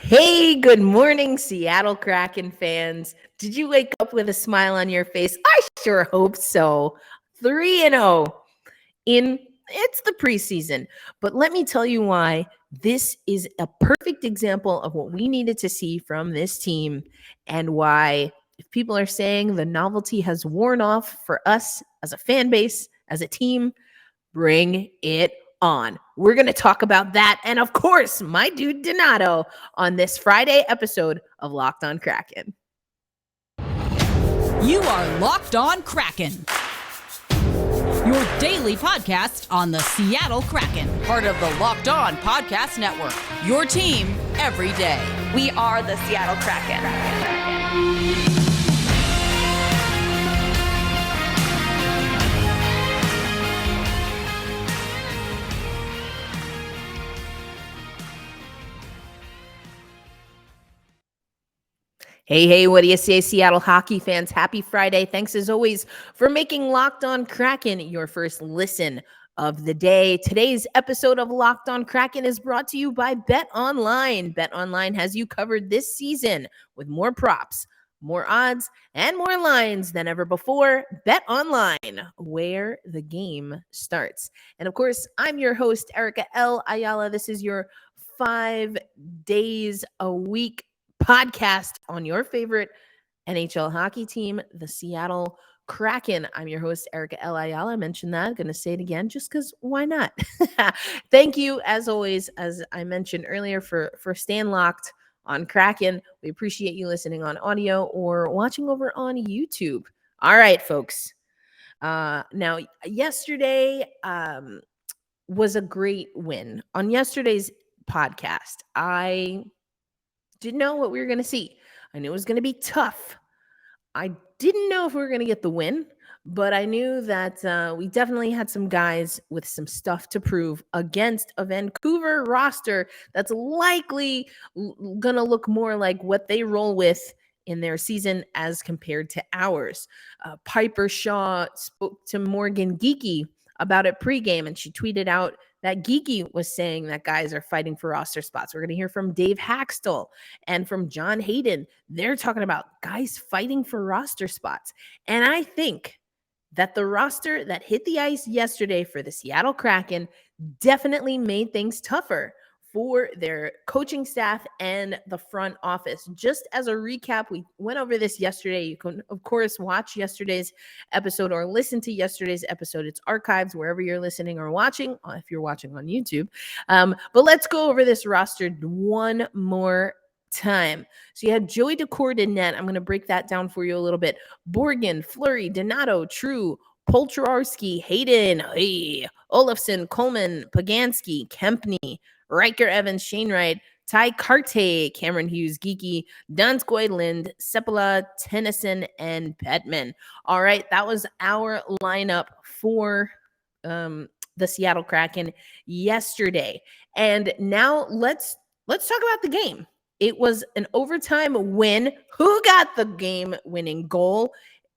Hey, good morning, Seattle Kraken fans. Did you wake up with a smile on your face? I sure hope so. 3-0 in it's the preseason. But let me tell you why this is a perfect example of what we needed to see from this team and why if people are saying the novelty has worn off for us as a fan base, as a team, bring it on. We're going to talk about that. And of course, my dude Donato on this Friday episode of Locked On Kraken. You are Locked On Kraken, your daily podcast on the Seattle Kraken, part of the Locked On Podcast Network, your team every day. We are the Seattle Kraken. Hey, what do you say, Seattle hockey fans? Happy Friday. Thanks as always for making Locked On Kraken your first listen of the day. Today's episode of Locked On Kraken is brought to you by Bet Online. Bet Online has you covered this season with more props, more odds, and more lines than ever before. Bet Online, where the game starts. And of course, I'm your host, Erica L. Ayala. This is your 5 days a week podcast on your favorite NHL hockey team, the Seattle Kraken. I'm your host, Erica L. Ayala. I mentioned that. I'm going to say it again just because why not? Thank you, as always, as I mentioned earlier, for staying locked on Kraken. We appreciate you listening on audio or watching over on YouTube. All right, folks. Now, yesterday was a great win. On yesterday's podcast, I didn't know what we were going to see. I knew it was going to be tough. I didn't know if we were going to get the win, but I knew that we definitely had some guys with some stuff to prove against a Vancouver roster that's likely going to look more like what they roll with in their season as compared to ours. Piper Shaw spoke to Morgan Geeky about it pregame, and she tweeted out that Geeky was saying that guys are fighting for roster spots. We're going to hear from Dave Hakstol and from John Hayden. They're talking about guys fighting for roster spots. And I think that the roster that hit the ice yesterday for the Seattle Kraken definitely made things tougher for their coaching staff and the front office. Just as a recap, we went over this yesterday. You can, of course, watch yesterday's episode or listen to yesterday's episode. It's archived wherever you're listening or watching, if you're watching on YouTube. But let's go over this roster one more time. So you had Joey Daccord in net. I'm going to break that down for you a little bit. Borgen, Fleury, Donato, True, Polcharski, Hayden, Olofsson, Coleman, Pagansky, Kempney, Riker, Evans, Shane Wright, Ty Carte, Cameron Hughes, Geeky, Donskoy, Lind, Seppala, Tennyson, and Petman. All right, that was our lineup for the Seattle Kraken yesterday. And now let's talk about the game. It was an overtime win. Who got the game-winning goal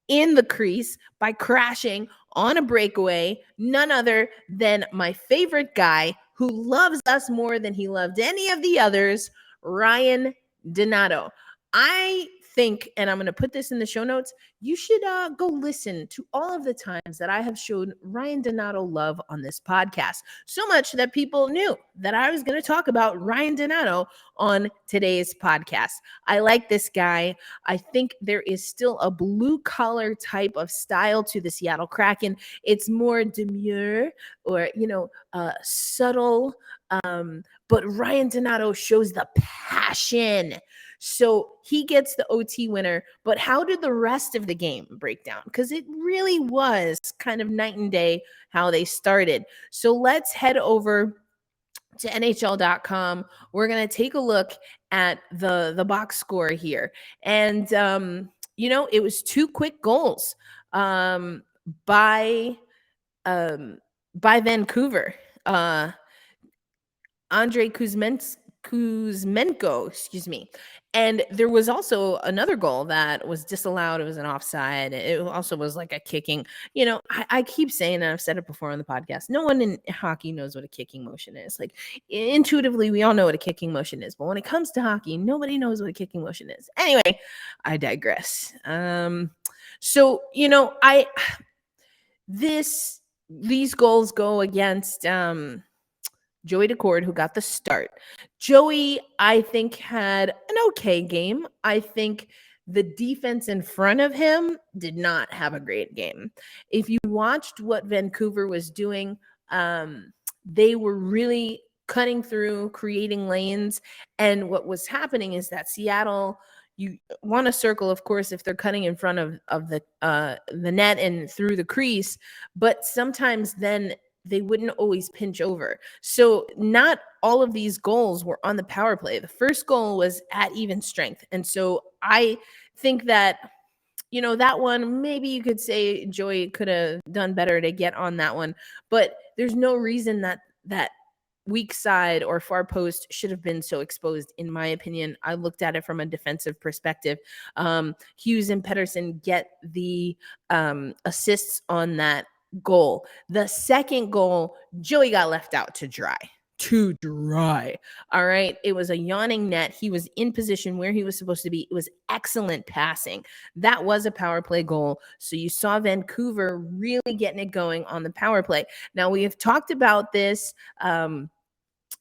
in the crease by crashing on a breakaway? None other than my favorite guy who loves us more than he loved any of the others, Ryan Donato. I think, and I'm going to put this in the show notes, you should go listen to all of the times that I have shown Ryan Donato love on this podcast. So much that people knew that I was going to talk about Ryan Donato on today's podcast. I like this guy. I think there is still a blue-collar type of style to the Seattle Kraken. It's more demure or, subtle. But Ryan Donato shows the passion. So he gets the OT winner. But how did the rest of the game break down? Because it really was kind of night and day how they started. So let's head over to NHL.com. We're going to take a look at the box score here. And, it was 2 quick goals by Vancouver. Andrei Kuzmenko, excuse me. And there was also another goal that was disallowed. It was an offside. It also was like a kicking. I keep saying, and I've said it before on the podcast, no one in hockey knows what a kicking motion is. Like, intuitively, we all know what a kicking motion is. But when it comes to hockey, nobody knows what a kicking motion is. Anyway, I digress. These goals go against Joey Decord, who got the start. Joey, I think, had an okay game. I think the defense in front of him did not have a great game. If you watched what Vancouver was doing, they were really cutting through, creating lanes. And what was happening is that Seattle, you want to circle, of course, if they're cutting in front of the net and through the crease, but sometimes then they wouldn't always pinch over. So not all of these goals were on the power play. The first goal was at even strength. And so I think that, that one, maybe you could say Joey could have done better to get on that one, but there's no reason that weak side or far post should have been so exposed, in my opinion. I looked at it from a defensive perspective. Hughes and Pettersson get the assists on that goal. The second goal, Joey got left out to dry. All right. It was a yawning net. He was in position where he was supposed to be. It was excellent passing. That was a power play goal. So you saw Vancouver really getting it going on the power play. Now, we have talked about this. Let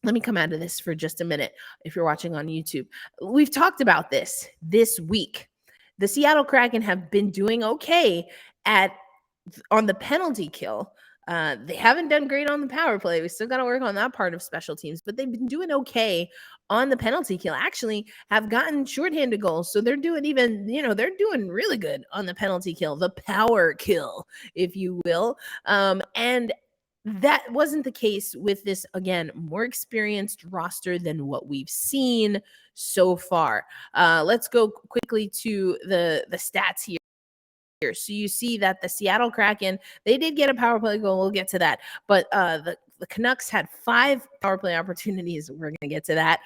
me come out of this for just a minute. If you're watching on YouTube, we've talked about this week. The Seattle Kraken have been doing okay on the penalty kill. They haven't done great on the power play. We still got to work on that part of special teams, but they've been doing okay on the penalty kill. Actually have gotten shorthanded goals. So they're doing they're doing really good on the penalty kill, the power kill, if you will. And that wasn't the case with this, again, more experienced roster than what we've seen so far. Let's go quickly to the stats here. So you see that the Seattle Kraken, they did get a power play goal. We'll get to that. But the Canucks had 5 power play opportunities. We're going to get to that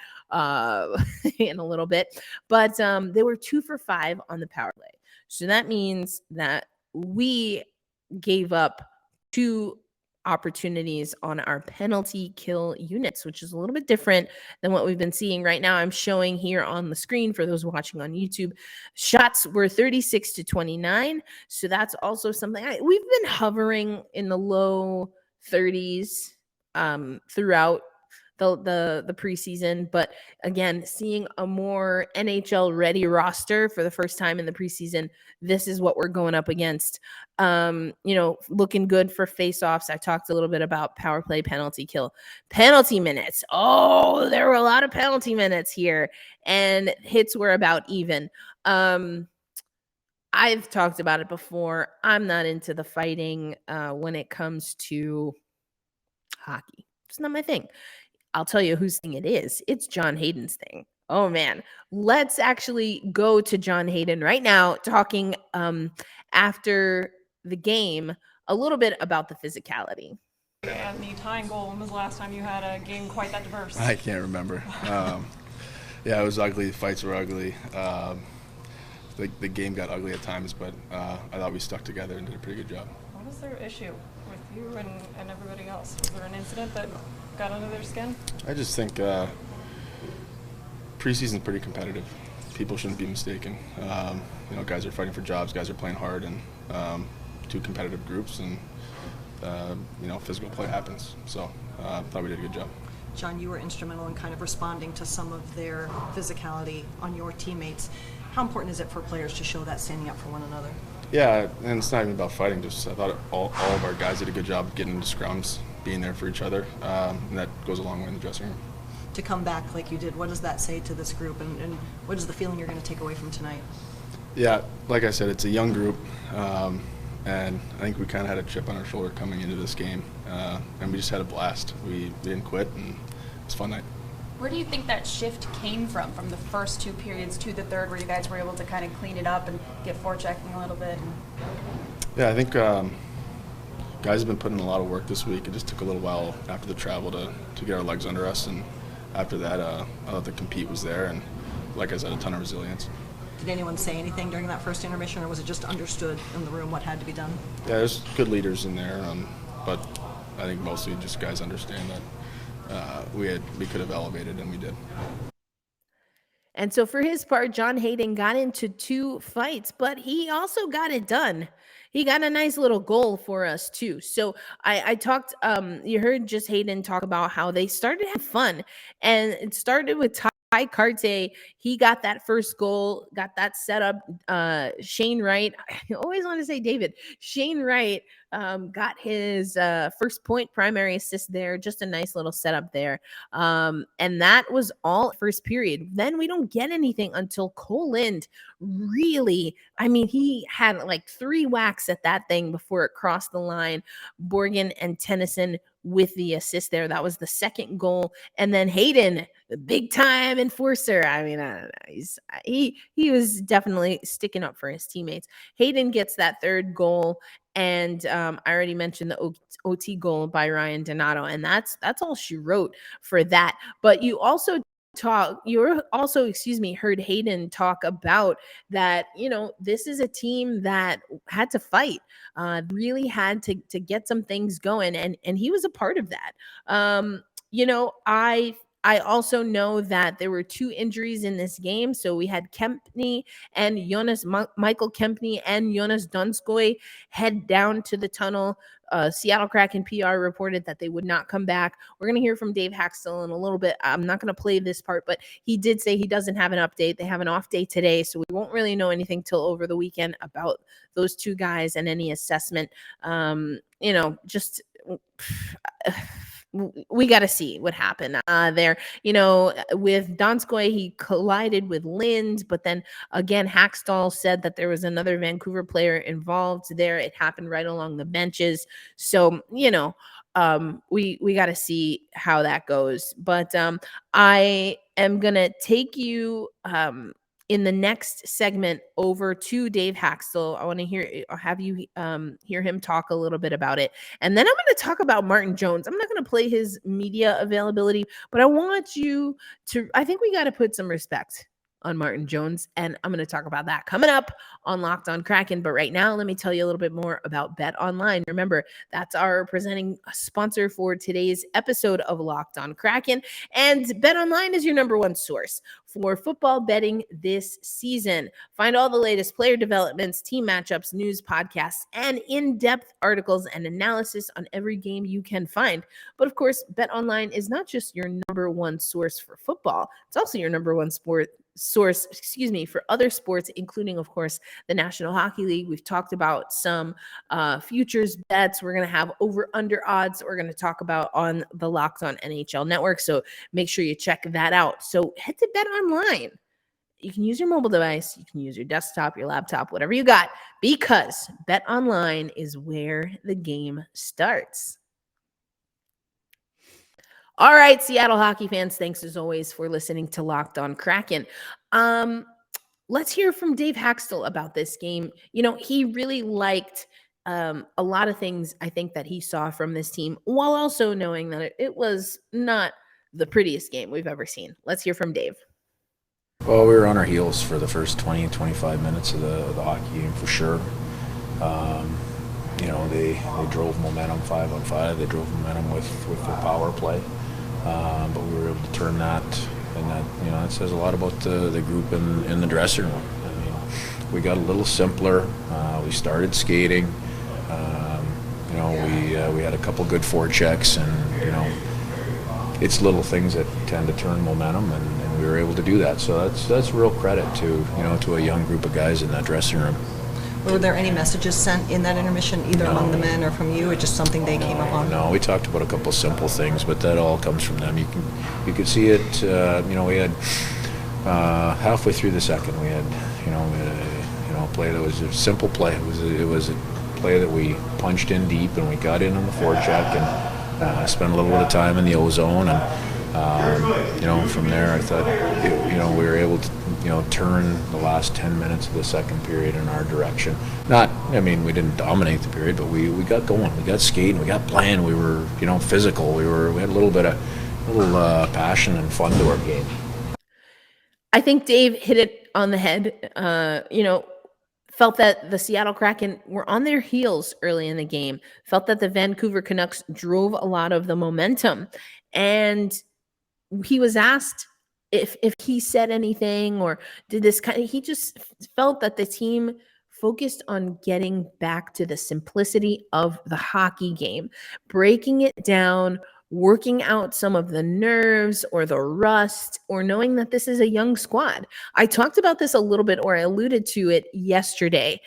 in a little bit. But they were 2 for 5 on the power play. So that means that we gave up 2 opportunities on our penalty kill units, which is a little bit different than what we've been seeing right now. I'm showing here on the screen for those watching on YouTube. Shots were 36-29. So that's also something we've been hovering in the low 30s throughout the preseason. But again, seeing a more NHL ready roster for the first time in the preseason, this is what we're going up against. Looking good for faceoffs. I talked a little bit about power play, penalty kill, penalty minutes. Oh, there were a lot of penalty minutes here, and hits were about even. I've talked about it before. I'm not into the fighting when it comes to hockey. It's not my thing. I'll tell you whose thing it is. It's John Hayden's thing. Oh, man. Let's actually go to John Hayden right now, talking after the game a little bit about the physicality. And the tying goal, when was the last time you had a game quite that diverse? I can't remember. It was ugly. The fights were ugly. The game got ugly at times, but I thought we stuck together and did a pretty good job. What was their issue with you and everybody else? Was there an incident that got under their skin? I just think preseason's pretty competitive. People shouldn't be mistaken. Guys are fighting for jobs. Guys are playing hard, and 2 competitive groups, and physical play happens. So I thought we did a good job. John, you were instrumental in kind of responding to some of their physicality on your teammates. How important is it for players to show that standing up for one another? Yeah, and it's not even about fighting. Just I thought all of our guys did a good job getting into scrums, being there for each other, and that goes a long way in the dressing room. To come back like you did, what does that say to this group, and what is the feeling you're going to take away from tonight? Yeah, like I said, it's a young group, and I think we kind of had a chip on our shoulder coming into this game, and we just had a blast. We didn't quit, and it was a fun night. Where do you think that shift came from the first 2 periods to the third, where you guys were able to kind of clean it up and get forechecking a little bit? Yeah, I think guys have been putting in a lot of work this week. It just took a little while after the travel to get our legs under us, and after that, I thought the compete was there, and like I said, a ton of resilience. Did anyone say anything during that first intermission, or was it just understood in the room what had to be done? Yeah, there's good leaders in there, but I think mostly just guys understand that we could have elevated, and we did. And so for his part, John Hayden got into 2 fights, but he also got it done. He got a nice little goal for us too. So I talked, you heard just Hayden talk about how they started having fun, and it started with Ty Carte. He got that first goal, got that set up. Shane Wright, I always want to say David. Shane Wright got his first point primary assist there. Just a nice little setup there. And that was all first period. Then we don't get anything until Cole Lind really, I mean, he had like 3 whacks at that thing before it crossed the line. Borgen and Tennyson with the assist there. That was the second goal. And then Hayden, the big time enforcer. I mean, I don't know. He was definitely sticking up for his teammates. Hayden gets that third goal. And I already mentioned the OT goal by Ryan Donato. And that's all she wrote for that. But you also heard Hayden talk about that, this is a team that had to fight, really had to get some things going. And he was a part of that. I also know that there were 2 injuries in this game. So we had Kempney and Michael Kempney and Jonas Donskoy head down to the tunnel. Seattle Kraken PR reported that they would not come back. We're going to hear from Dave Hakstol in a little bit. I'm not going to play this part, but he did say he doesn't have an update. They have an off day today, so we won't really know anything till over the weekend about those 2 guys and any assessment. We got to see what happened there. With Donskoy, he collided with Lind, but then again, Hakstol said that there was another Vancouver player involved there. It happened right along the benches. So, we got to see how that goes. But I am going to take you in the next segment over to Dave Hakstol. I want to have you hear him talk a little bit about it. And then I'm going to talk about Martin Jones. I'm not going to play his media availability, but I want you to, I think we got to put some respect on Martin Jones, and I'm going to talk about that coming up on Locked On Kraken. But right now, let me tell you a little bit more about Bet Online. Remember, that's our presenting sponsor for today's episode of Locked On Kraken, and Bet Online is your number one source for football betting this season. Find all the latest player developments, team matchups, news, podcasts, and in-depth articles and analysis on every game you can find. But of course, Bet Online is not just your number one source for football, it's also your number one source for other sports, including, of course, the National Hockey League. We've talked about some futures bets. We're going to have over-under odds that we're going to talk about on the Locked On NHL Network. So make sure you check that out. So head to Bet Online. You can use your mobile device. You can use your desktop, your laptop, whatever you got, because Bet Online is where the game starts. All right, Seattle hockey fans, thanks as always for listening to Locked On Kraken. Let's hear from Dave Hakstol about this game. He really liked a lot of things, I think, that he saw from this team, while also knowing that it was not the prettiest game we've ever seen. Let's hear from Dave. Well, we were on our heels for the first 20, 25 minutes of the hockey game for sure. They drove momentum 5-on-5. They drove momentum with their power play. But we were able to turn that, and that says a lot about the group in the dressing room. I mean, we got a little simpler. We started skating. We had a couple good forechecks, and it's little things that tend to turn momentum, and we were able to do that. So that's real credit to a young group of guys in that dressing room. Were there any messages sent in that intermission, either among the men or from you, or just something they came upon? No, we talked about a couple of simple things, but that all comes from them. You could see it. We had halfway through the second, we had a play that was a simple play. It was a play that we punched in deep, and we got in on the forecheck and spent a little bit of time in the O-zone, and from there I thought we were able to turn the last 10 minutes of the second period in our direction. We didn't dominate the period, but we got going. We got skating. We got playing. We were, physical. We had a little bit of, passion and fun to our game. I think Dave hit it on the head. Felt that the Seattle Kraken were on their heels early in the game. Felt that the Vancouver Canucks drove a lot of the momentum. And he was asked if he said anything or did this he just felt that the team focused on getting back to the simplicity of the hockey game, breaking it down, working out some of the nerves or the rust, or knowing that this is a young squad. I talked about this a little bit, or I alluded to it yesterday,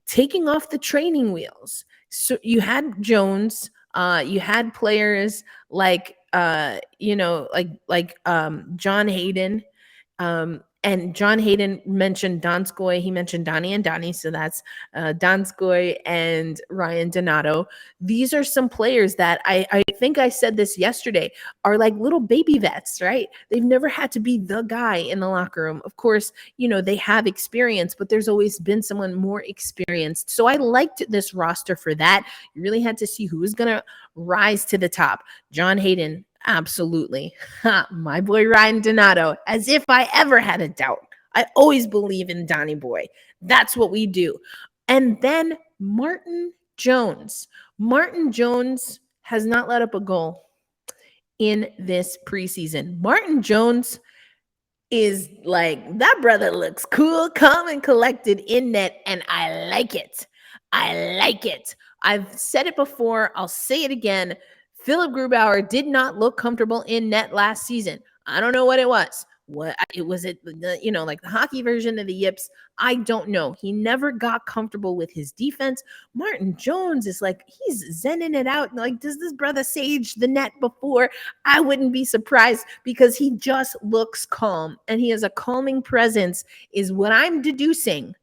taking off the training wheels. So you had Jones, you had players like John Hayden, and John Hayden mentioned Donskoy. He mentioned Donnie and Donnie. So that's Donskoy and Ryan Donato. These are some players that I think I said this yesterday are like little baby vets, right? They've never had to be the guy in the locker room. Of course, they have experience, but there's always been someone more experienced. So I liked this roster for that. You really had to see who was going to rise to the top. John Hayden, absolutely. My boy Ryan Donato, as if I ever had a doubt. I always believe in Donnie Boy. That's what we do. And then Martin Jones. Martin Jones has not let up a goal in this preseason. Martin Jones is like, that brother looks cool, calm, and collected in net, and I like it. I like it. I've said it before. I'll say it again. Philip Grubauer did not look comfortable in net last season. I don't know what it was. What it was, like the hockey version of the yips. I don't know. He never got comfortable with his defense. Martin Jones is like, he's zenning it out. Like, does this brother sage the net before? I wouldn't be surprised, because he just looks calm, and he has a calming presence, is what I'm deducing.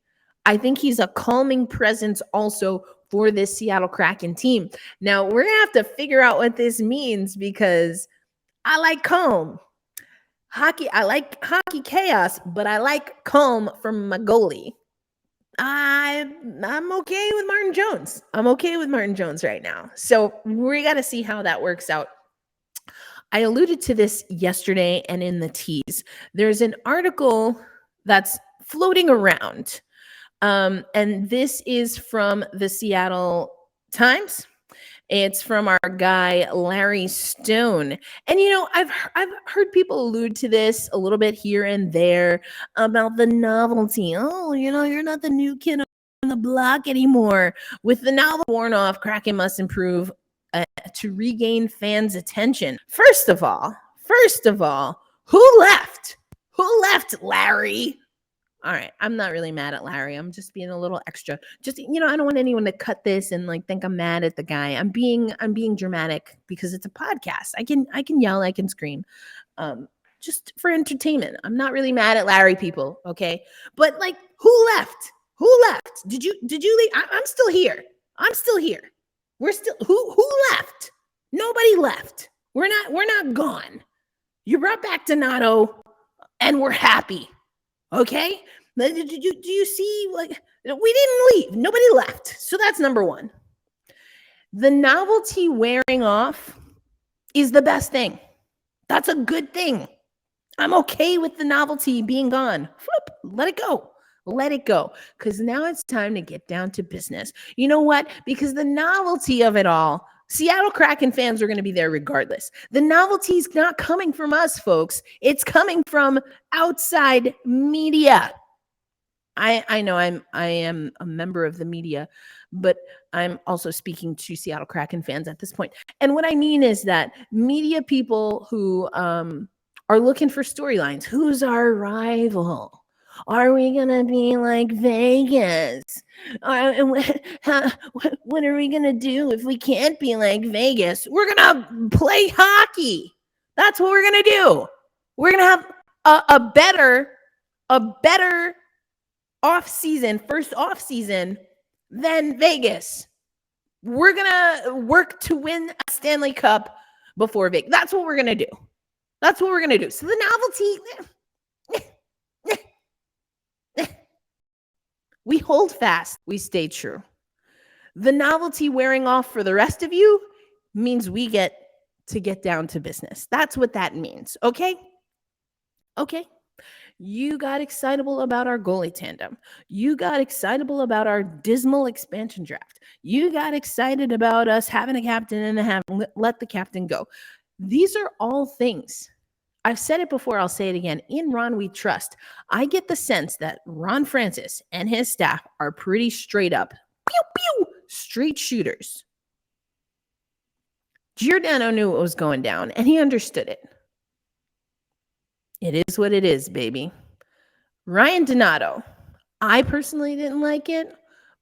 I think he's a calming presence also for this Seattle Kraken team. Now, we're going to have to figure out what this means, because I like calm. I like hockey chaos, but I like calm from my goalie. I'm okay with Martin Jones. I'm okay with Martin Jones right now. So we got to see how that works out. I alluded to this yesterday and in the tease. There's an article that's floating around. And this is from the Seattle Times. It's from our guy, Larry Stone. And, I've heard people allude to this a little bit here and there about the novelty. Oh, you're not the new kid on the block anymore. With the novel worn off, Kraken must improve to regain fans' attention. First of all, who left? Who left, Larry? All right, I'm not really mad at Larry. I'm just being a little extra. Just, I don't want anyone to cut this and think I'm mad at the guy. I'm being dramatic because it's a podcast. I can yell, I can scream, just for entertainment. I'm not really mad at Larry, people, okay? But who left? Who left? Did you leave? I'm still here. We're still who left? Nobody left. We're not gone. You brought back Donato, and we're happy. Okay, do you see, we didn't leave. Nobody left. So that's number one. The novelty wearing off is the best thing. That's a good thing. I'm okay with the novelty being gone. Let it go. Let it go. Because now it's time to get down to business. You know what? Because the novelty of it all, Seattle Kraken fans are going to be there regardless. The novelty is not coming from us, folks. It's coming from outside media. I know I am a member of the media, but I'm also speaking to Seattle Kraken fans at this point. And what I mean is that media people who are looking for storylines. Who's our rival? Are we going to be like Vegas? What are we going to do if we can't be like Vegas? We're going to play hockey. That's what we're going to do. We're going to have a better first off season than Vegas. We're going to work to win a Stanley Cup before Vegas. That's what we're going to do. So the novelty, we hold fast. We stay true. The novelty wearing off for the rest of you means we get to get down to business. That's what that means. Okay? Okay. You got excitable about our goalie tandem. You got excitable about our dismal expansion draft. You got excited about us having a captain and let the captain go. These are all things. I've said it before, I'll say it again. In Ron, we trust. I get the sense that Ron Francis and his staff are pretty straight up, straight shooters. Giordano knew what was going down, and he understood it. It is what it is, baby. Ryan Donato, I personally didn't like it,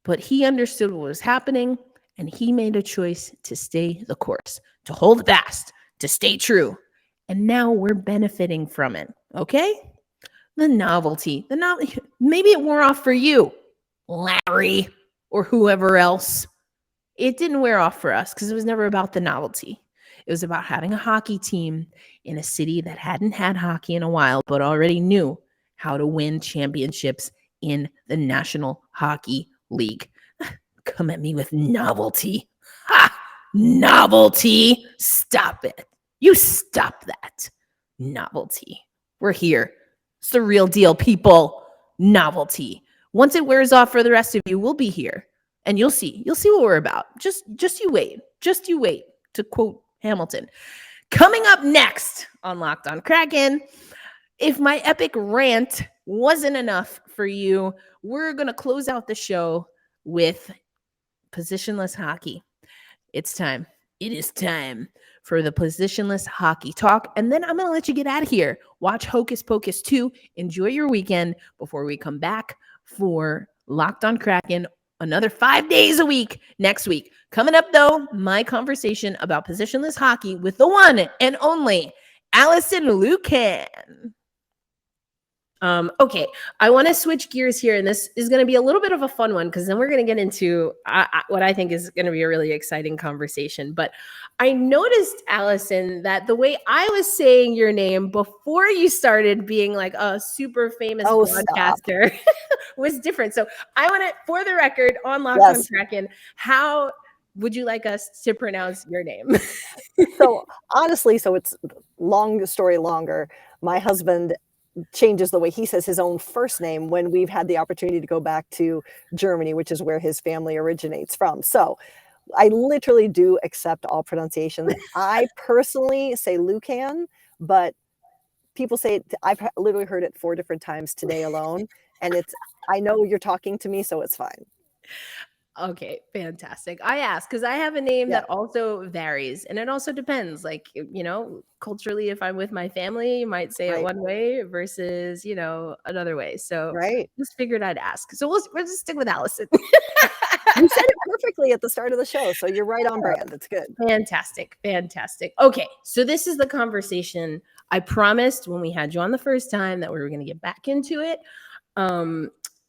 but he understood what was happening, and he made a choice to stay the course, to hold fast, to stay true. And now we're benefiting from it, okay? The novelty. Maybe it wore off for you, Larry, or whoever else. It didn't wear off for us because it was never about the novelty. It was about having a hockey team in a city that hadn't had hockey in a while, but already knew how to win championships in the National Hockey League. Come at me with novelty. Ha! Novelty. Stop it. You stop that. Novelty. We're here. It's the real deal, people. Novelty. Once it wears off for the rest of you, we'll be here. And you'll see. You'll see what we're about. Just you wait. Just you wait, to quote Hamilton. Coming up next on Locked On Kraken, if my epic rant wasn't enough for you, we're going to close out the show with positionless hockey. It's time. It is time for the positionless hockey talk. And then I'm going to let you get out of here. Watch Hocus Pocus 2. Enjoy your weekend before we come back for Locked On Kraken another 5 days a week next week. Coming up, though, my conversation about positionless hockey with the one and only Alison Lukan. Okay, I want to switch gears here, and this is going to be a little bit of a fun one because then we're going to get into what I think is going to be a really exciting conversation. But I noticed, Alison, that the way I was saying your name before you started being like a super famous broadcaster was different. So I want to, for the record, on Locked On Kraken, how would you like us to pronounce your name? So honestly, so it's long story longer. My husband changes the way he says his own first name when we've had the opportunity to go back to Germany, which is where his family originates from. So I literally do accept all pronunciations. I personally say Lukan, but people say it, I've literally heard it 4 different times today alone. And I know you're talking to me, so it's fine. Okay, fantastic. I asked because I have a name that also varies, and it also depends. Like, culturally, if I'm with my family, you might say it one way versus, another way. So just figured I'd ask. So we'll just stick with Alison. You said it perfectly at the start of the show, so you're right on brand. That's good. Fantastic. Okay, so this is the conversation I promised when we had you on the first time that we were going to get back into it.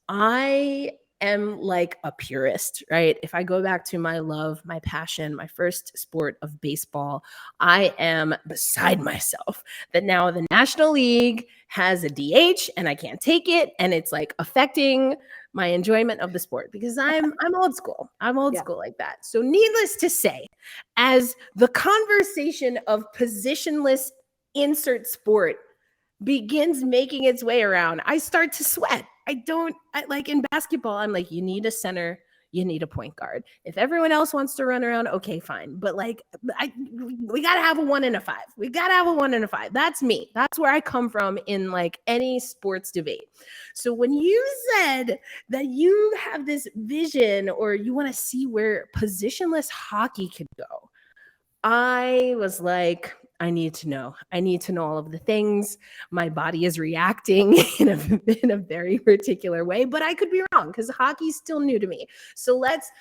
I am like a purist, right? If I go back to my love, my passion, my first sport of baseball, I am beside myself that now the National League has a DH and I can't take it. And it's like affecting my enjoyment of the sport because I'm old school. I'm old school like that. So needless to say, as the conversation of positionless insert sport begins making its way around, I start to sweat. Like in basketball, I'm like, you need a center, you need a point guard. If everyone else wants to run around, okay, fine. But like, we got to have a 1 and a 5. We got to have a 1 and a 5. That's me. That's where I come from in like any sports debate. So when you said that you have this vision or you want to see where positionless hockey could go, I was like, I need to know all of the things. My body is reacting in a very particular way, but I could be wrong because hockey's still new to me. So let's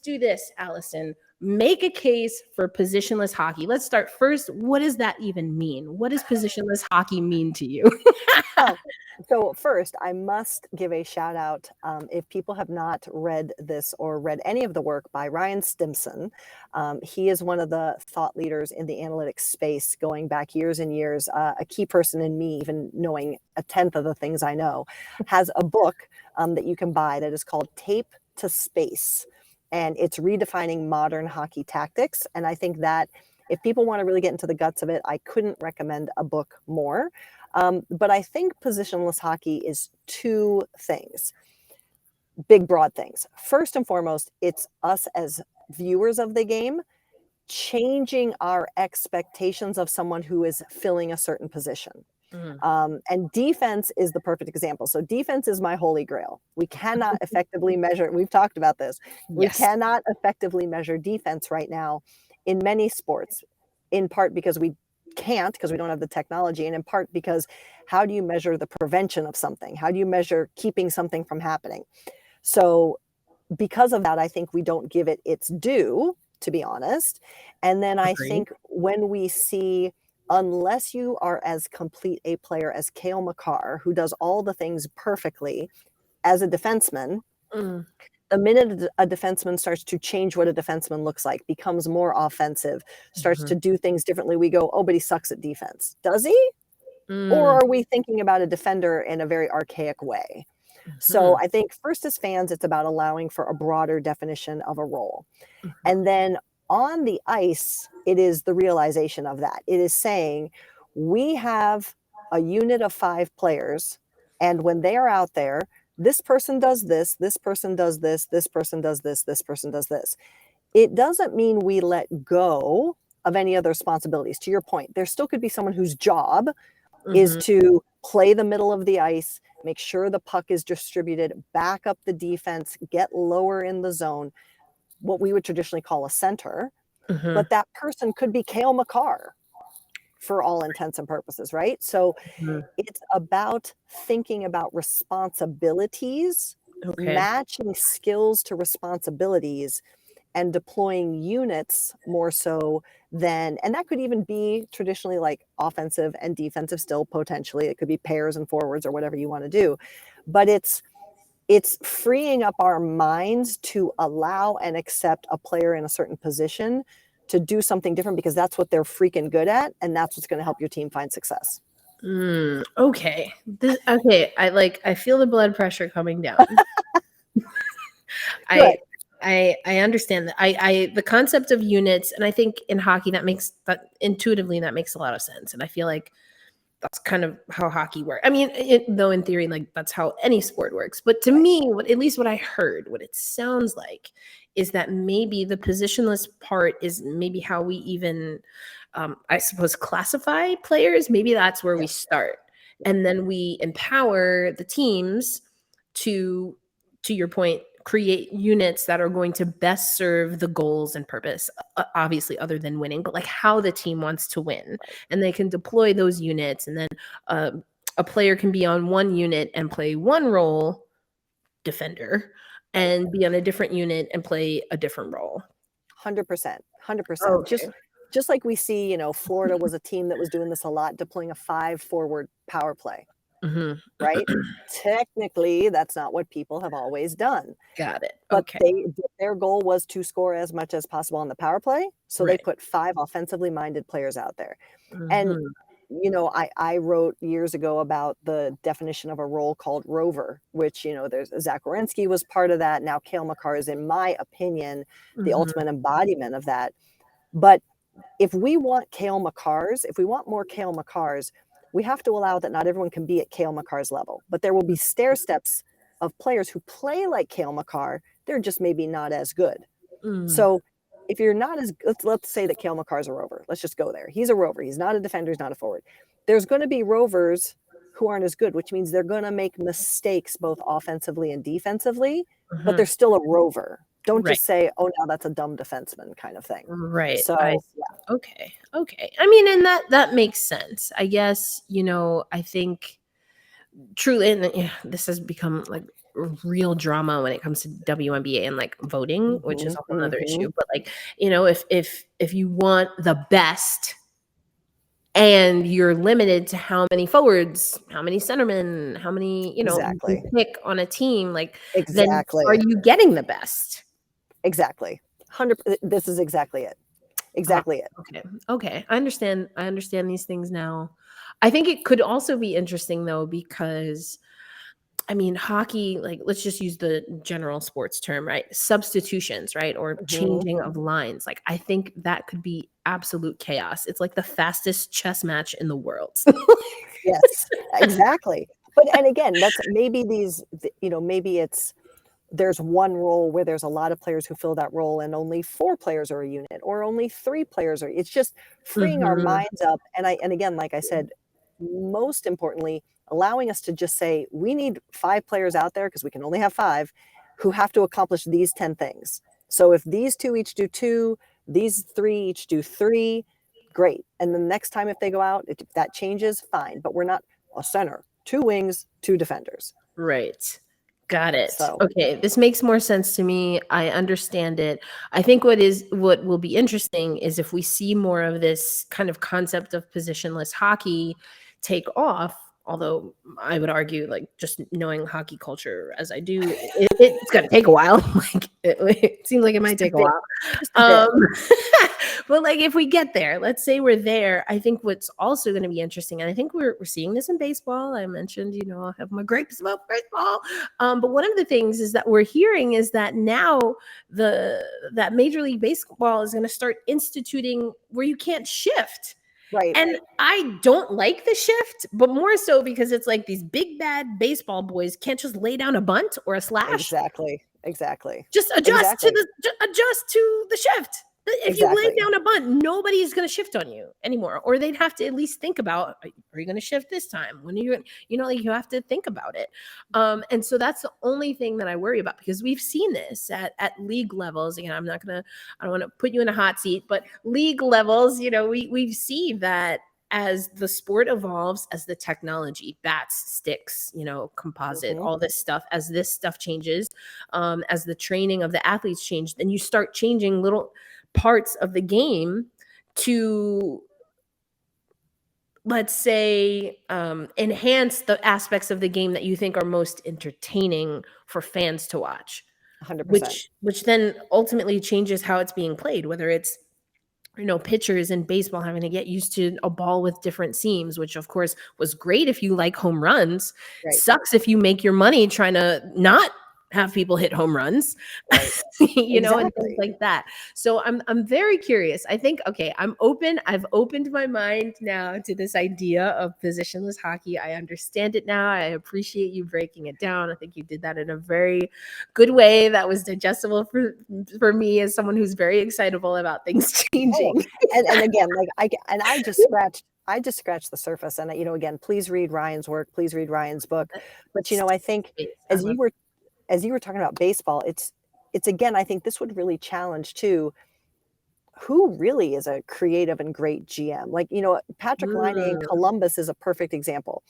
do this, Alison. Make a case for positionless hockey. Let's start first. What does that even mean? What does positionless hockey mean to you? So first, I must give a shout out. If people have not read this or read any of the work by Ryan Stimson, he is one of the thought leaders in the analytics space going back years and years. A key person in me, even knowing a tenth of the things I know, has a book that you can buy that is called Tape to Space. And it's redefining modern hockey tactics. And I think that if people want to really get into the guts of it, I couldn't recommend a book more. But I think positionless hockey is two things, big, broad things. First and foremost, it's us as viewers of the game changing our expectations of someone who is filling a certain position. And defense is the perfect example. So defense is my holy grail. We cannot effectively measure, we've talked about this. We cannot effectively measure defense right now in many sports, in part because we can't, because we don't have the technology, and in part because how do you measure the prevention of something? How do you measure keeping something from happening? So because of that, I think we don't give it its due, to be honest. And then I think when we see, unless you are as complete a player as Cale Makar, who does all the things perfectly as a defenseman, the minute a defenseman starts to change what a defenseman looks like, becomes more offensive, starts to do things differently, we go, oh, but he sucks at defense. Does he? Or are we thinking about a defender in a very archaic way? So I think first as fans, it's about allowing for a broader definition of a role. And then on the ice, it is the realization of that. It is saying we have a unit of 5 players, and when they are out there, this person does this, this person does this, this person does this, this person does this. It doesn't mean we let go of any other responsibilities. To your point, there still could be someone whose job is to play the middle of the ice, make sure the puck is distributed, back up the defense, get lower in the zone, what we would traditionally call a center. But that person could be Cale Makar for all intents and purposes, right? So it's about thinking about responsibilities, matching skills to responsibilities, and deploying units more so than, and that could even be traditionally like offensive and defensive still potentially. It could be pairs and forwards or whatever you want to do. But it's freeing up our minds to allow and accept a player in a certain position to do something different because that's what they're freaking good at, and that's what's going to help your team find success. Okay. I feel the blood pressure coming down. I understand that. The concept of units, and I think in hockey that intuitively makes a lot of sense. And I feel like that's kind of how hockey works. I mean, though in theory, like that's how any sport works. But to me, at least what I heard, what it sounds like is that maybe the positionless part is maybe how we even, I suppose, classify players. Maybe that's where we start. And then we empower the teams to your point, create units that are going to best serve the goals and purpose, obviously other than winning, but like how the team wants to win. And they can deploy those units, and then a player can be on one unit and play one role, defender, and be on a different unit and play a different role. 100%. Just like we see, Florida was a team that was doing this a lot, deploying a 5-forward power play. Right? Technically, that's not what people have always done. Got it. But their goal was to score as much as possible on the power play. So they put 5 offensively minded players out there. And, I wrote years ago about the definition of a role called rover, which, there's Zach Werenski was part of that. Now Cale Makar is, in my opinion, the ultimate embodiment of that. But if we want more Cale Makars, we have to allow that not everyone can be at Cale Makar's level, but there will be stair steps of players who play like Cale Makar. They're just maybe not as good. So if you're not as, let's say that Cale Makar's a rover. Let's just go there. He's a rover. He's not a defender. He's not a forward. There's going to be rovers who aren't as good, which means they're going to make mistakes both offensively and defensively, but they're still a rover. Don't just say, oh, no, that's a dumb defenseman kind of thing. Right. So, Okay. I mean, and that makes sense. I guess, I think truly, and this has become like real drama when it comes to WNBA and like voting, which is a whole other issue. But like, if you want the best and you're limited to how many forwards, how many centermen, how many, you pick on a team, like, then are you getting the best? Exactly. 100%. This is exactly it. Okay. I understand these things now. I think it could also be interesting though, because I mean, hockey, like, let's just use the general sports term, right? Substitutions, right? Or changing of lines. Like, I think that could be absolute chaos. It's like the fastest chess match in the world. Yes, exactly. But and again, that's maybe maybe there's one role where there's a lot of players who fill that role and only 4 players are a unit or only 3 players are. It's just freeing our minds up. And again, like I said, most importantly, allowing us to just say, we need 5 players out there because we can only have 5 who have to accomplish these 10 things. So if these 2 each do 2, these 3 each do 3, great. And the next time if they go out, if that changes, fine. But we're not a center, 2 wings, 2 defenders. Right. Got it. So Okay, this makes more sense to me. I understand it. I think what will be interesting is if we see more of this kind of concept of positionless hockey take off. Although I would argue, like, just knowing hockey culture as I do, it's going to take a while. Like, it seems like it might take a while. But like, if we get there, let's say we're there, I think what's also going to be interesting, and I think we're seeing this in baseball. I mentioned, I have my gripes about baseball. But one of the things is that we're hearing is that now that Major League Baseball is going to start instituting where you can't shift. Right. And I don't like the shift, but more so because it's like these big bad baseball boys can't just lay down a bunt or a slash. Exactly. Just adjust to the shift. If you lay down a bunt, nobody's going to shift on you anymore. Or they'd have to at least think about, are you going to shift this time? When are you, like, you have to think about it. And so that's the only thing that I worry about, because we've seen this at league levels. Again, I don't want to put you in a hot seat, but league levels, we see that as the sport evolves, as the technology, bats, sticks, composite, all this stuff, as this stuff changes, as the training of the athletes change, then you start changing little parts of the game to, let's say, enhance the aspects of the game that you think are most entertaining for fans to watch. 100%. Which then ultimately changes how it's being played, whether it's, pitchers in baseball having to get used to a ball with different seams, which of course was great if you like home runs. Right. Sucks if you make your money trying to not have people hit home runs, Right. and things like that. So I'm very curious. I think, okay, I'm open. I've opened my mind now to this idea of positionless hockey. I understand it now. I appreciate you breaking it down. I think you did that in a very good way that was digestible for me as someone who's very excitable about things changing. And again, like I just scratched the surface. And again, please read Ryan's work. Please read Ryan's book. But I think as you were talking about baseball, it's again, I think this would really challenge too, who really is a creative and great GM? Like, Patrick Laine in Columbus is a perfect example.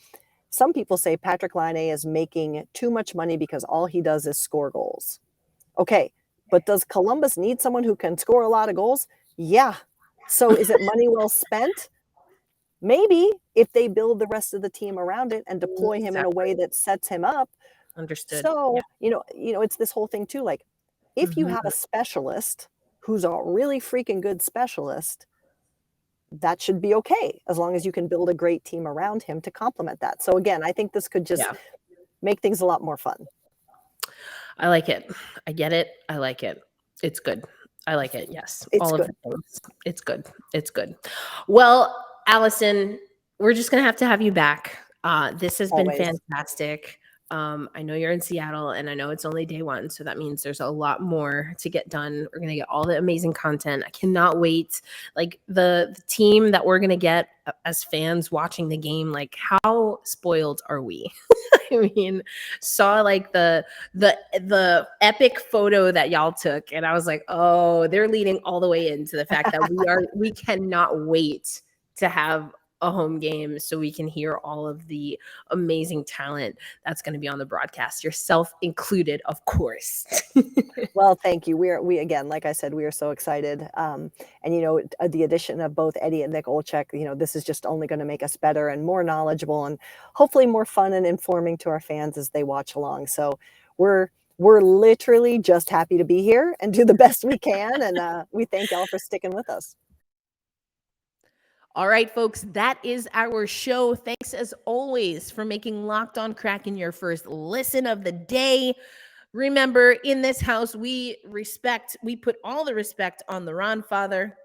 Some people say Patrick Laine is making too much money because all he does is score goals. Okay, but does Columbus need someone who can score a lot of goals? Yeah. So is it money well spent? Maybe, if they build the rest of the team around it and deploy him in a way that sets him up. Understood. So, it's this whole thing too. Like, if you have a specialist who's a really freaking good specialist, that should be okay, as long as you can build a great team around him to complement that. So again, I think this could just make things a lot more fun. I like it. I get it. I like it. It's good. I like it. Yes. It's all good. of the things. It's good. It's good. Well, Alison, we're just going to have you back. This has been fantastic. I know you're in Seattle, and I know it's only day 1, so that means there's a lot more to get done. We're going to get all the amazing content. I cannot wait. Like, the team that we're going to get as fans watching the game, like, how spoiled are we? I mean, saw like the epic photo that y'all took, and I was like, oh, they're leading all the way into the fact that we cannot wait to have a home game so we can hear all of the amazing talent that's going to be on the broadcast, yourself included, of course. Well, thank you. We again, like I said, we are so excited. And the addition of both Eddie and Nick Olczyk, this is just only going to make us better and more knowledgeable, and hopefully more fun and informing to our fans as they watch along. So we're literally just happy to be here and do the best we can. And we thank y'all for sticking with us. All right, folks, that is our show. Thanks as always for making Locked On Kraken your first listen of the day. Remember, in this house, we put all the respect on the Ron father.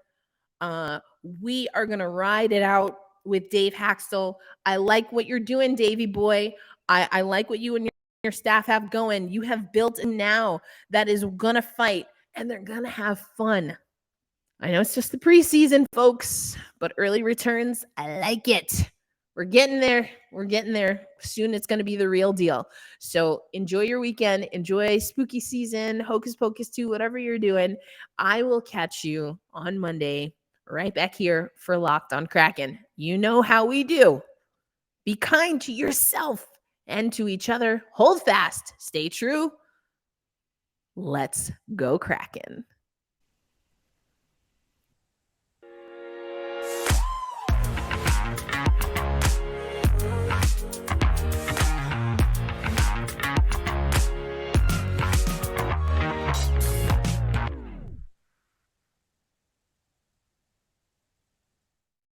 We are going to ride it out with Dave Hakstol. I like what you're doing, Davey boy. I like what you and your staff have going. You have built a now that is going to fight, and they're going to have fun. I know it's just the preseason, folks, but early returns, I like it. We're getting there. We're getting there. Soon it's going to be the real deal. So enjoy your weekend. Enjoy spooky season, Hocus Pocus 2, whatever you're doing. I will catch you on Monday right back here for Locked On Kraken. You know how we do. Be kind to yourself and to each other. Hold fast. Stay true. Let's go Kraken.